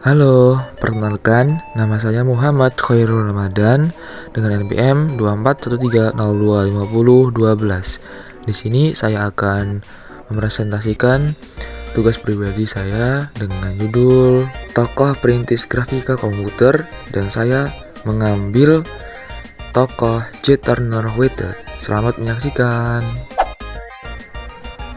Halo, perkenalkan nama saya Muhammad Khairul Ramadan dengan NPM 2413025012. Di sini saya akan mempresentasikan tugas pribadi saya dengan judul Tokoh Perintis Grafika Komputer, dan saya mengambil tokoh J. Turner Whitted. Selamat menyaksikan.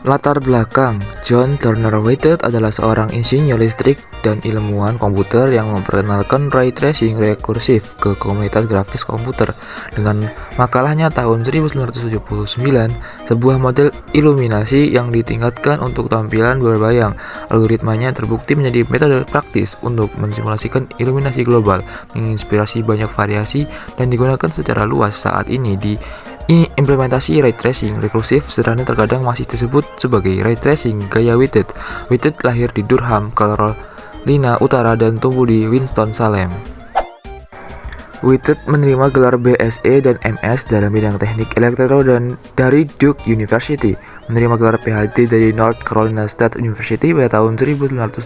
Latar belakang John Turner Whitted adalah seorang insinyur listrik dan ilmuwan komputer yang memperkenalkan ray tracing rekursif ke komunitas grafis komputer. Dengan makalahnya tahun 1979, sebuah model iluminasi yang ditingkatkan untuk tampilan berbayang. Algoritmanya terbukti menjadi metode praktis untuk mensimulasikan iluminasi global, menginspirasi banyak variasi, dan digunakan secara luas saat ini. Implementasi ray tracing rekursif sederhana terkadang masih disebut sebagai ray tracing gaya Whitted. Whitted lahir di Durham, Carolina Utara dan tumbuh di Winston-Salem. Whitted menerima gelar BSc dan MS dalam bidang teknik elektro dan dari Duke University, menerima gelar PhD dari North Carolina State University pada tahun 1978,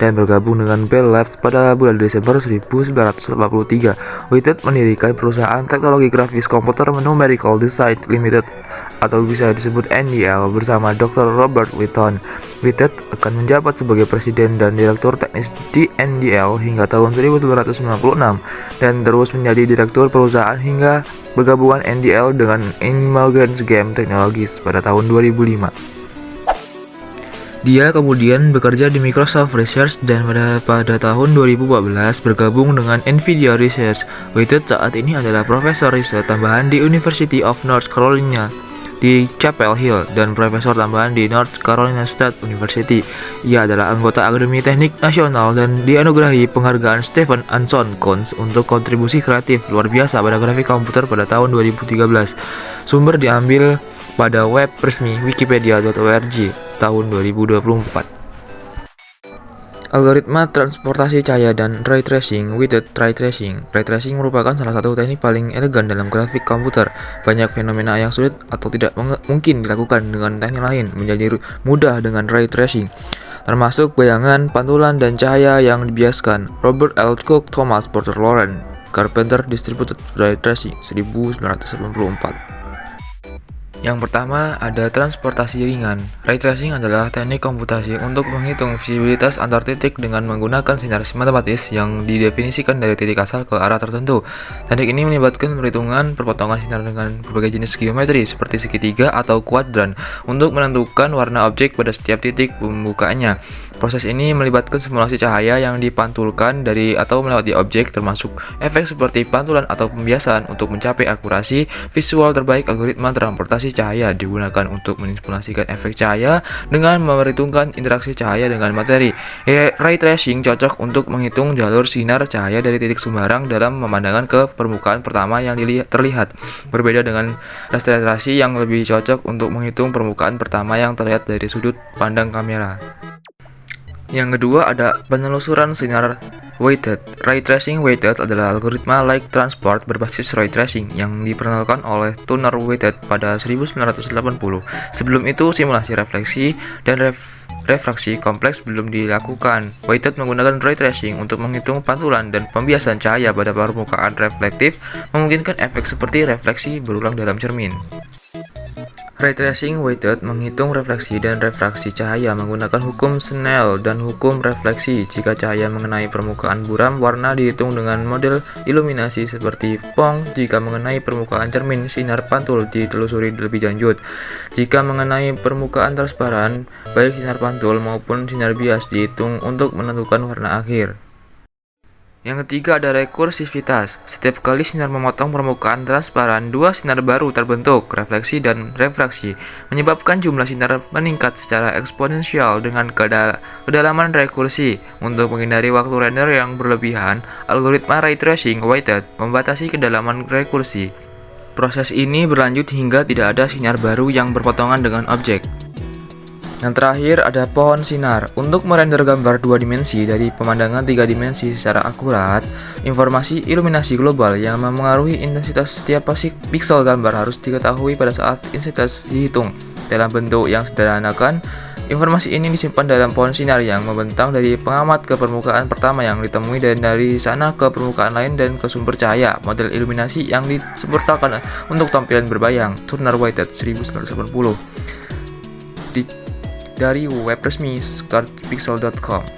dan bergabung dengan Bell Labs pada bulan Desember 1983. Whitted mendirikan perusahaan teknologi grafis komputer Numerical Design Limited atau bisa disebut NDL bersama Dr. Robert Wheaton. Whitted akan menjabat sebagai presiden dan direktur teknis di NDL hingga tahun 1996 dan terus menjadi direktur perusahaan hingga bergabungan NDL dengan Intelligent Game Technologies pada tahun 2005. Dia kemudian bekerja di Microsoft Research dan pada tahun 2014 bergabung dengan Nvidia Research. Whitted saat ini adalah profesor riset tambahan di University of North Carolina di Chapel Hill dan profesor tambahan di North Carolina State University. Ia adalah anggota Akademi Teknik Nasional dan dianugerahi penghargaan Stephen Anson Cons untuk kontribusi kreatif luar biasa pada grafik komputer pada tahun 2013. Sumber diambil pada web resmi wikipedia.org tahun 2024. Algoritma transportasi cahaya dan ray tracing. Whitted ray tracing. Ray tracing merupakan salah satu teknik paling elegan dalam grafik komputer. Banyak fenomena yang sulit atau tidak mungkin dilakukan dengan teknik lain menjadi mudah dengan ray tracing, termasuk bayangan, pantulan, dan cahaya yang dibiaskan. Robert L. Cook, Thomas Porter Lauren, Carpenter Distributed Ray Tracing 1984. Yang pertama, ada transportasi ringan. Ray tracing adalah teknik komputasi untuk menghitung visibilitas antar titik dengan menggunakan sinar matematis yang didefinisikan dari titik asal ke arah tertentu. Teknik ini melibatkan perhitungan perpotongan sinar dengan berbagai jenis geometri seperti segitiga atau kuadran untuk menentukan warna objek pada setiap titik pembukaannya. Proses ini melibatkan simulasi cahaya yang dipantulkan dari atau melewati objek, termasuk efek seperti pantulan atau pembiasan. Untuk mencapai akurasi visual terbaik, algoritma transportasi cahaya digunakan untuk mensimulasikan efek cahaya dengan memperhitungkan interaksi cahaya dengan materi. Ray tracing cocok untuk menghitung jalur sinar cahaya dari titik sembarang dalam pemandangan ke permukaan pertama yang terlihat. Berbeda dengan rasterisasi yang lebih cocok untuk menghitung permukaan pertama yang terlihat dari sudut pandang kamera. Yang kedua ada penelusuran sinar Whitted. Ray tracing Whitted adalah algoritma light transport berbasis ray tracing yang diperkenalkan oleh Turner Whitted pada 1980. Sebelum itu, simulasi refleksi dan refraksi kompleks belum dilakukan. Whitted menggunakan ray tracing untuk menghitung pantulan dan pembiasan cahaya pada permukaan reflektif, memungkinkan efek seperti refleksi berulang dalam cermin. Ray tracing Whitted menghitung refleksi dan refraksi cahaya menggunakan hukum Snell dan hukum refleksi. Jika cahaya mengenai permukaan buram, warna dihitung dengan model iluminasi seperti Phong. Jika mengenai permukaan cermin, sinar pantul ditelusuri lebih lanjut. Jika mengenai permukaan transparan, baik sinar pantul maupun sinar bias dihitung untuk menentukan warna akhir. Yang ketiga ada rekursivitas. Setiap kali sinar memotong permukaan transparan, dua sinar baru terbentuk, refleksi dan refraksi, menyebabkan jumlah sinar meningkat secara eksponensial dengan kedalaman rekursi. Untuk menghindari waktu render yang berlebihan, algoritma ray tracing Whitted membatasi kedalaman rekursi. Proses ini berlanjut hingga tidak ada sinar baru yang berpotongan dengan objek. Yang terakhir ada pohon sinar. Untuk merender gambar 2 dimensi dari pemandangan 3 dimensi secara akurat, informasi iluminasi global yang memengaruhi intensitas setiap piksel gambar harus diketahui pada saat intensitas dihitung. Dalam bentuk yang sederhanakan, Informasi ini disimpan dalam pohon sinar yang membentang dari pengamat ke permukaan pertama yang ditemui dan dari sana ke permukaan lain dan ke sumber cahaya. Model iluminasi yang disempurnakan untuk tampilan berbayang, Turner Whitehead 1980. Dari web resmi scarpixel.com.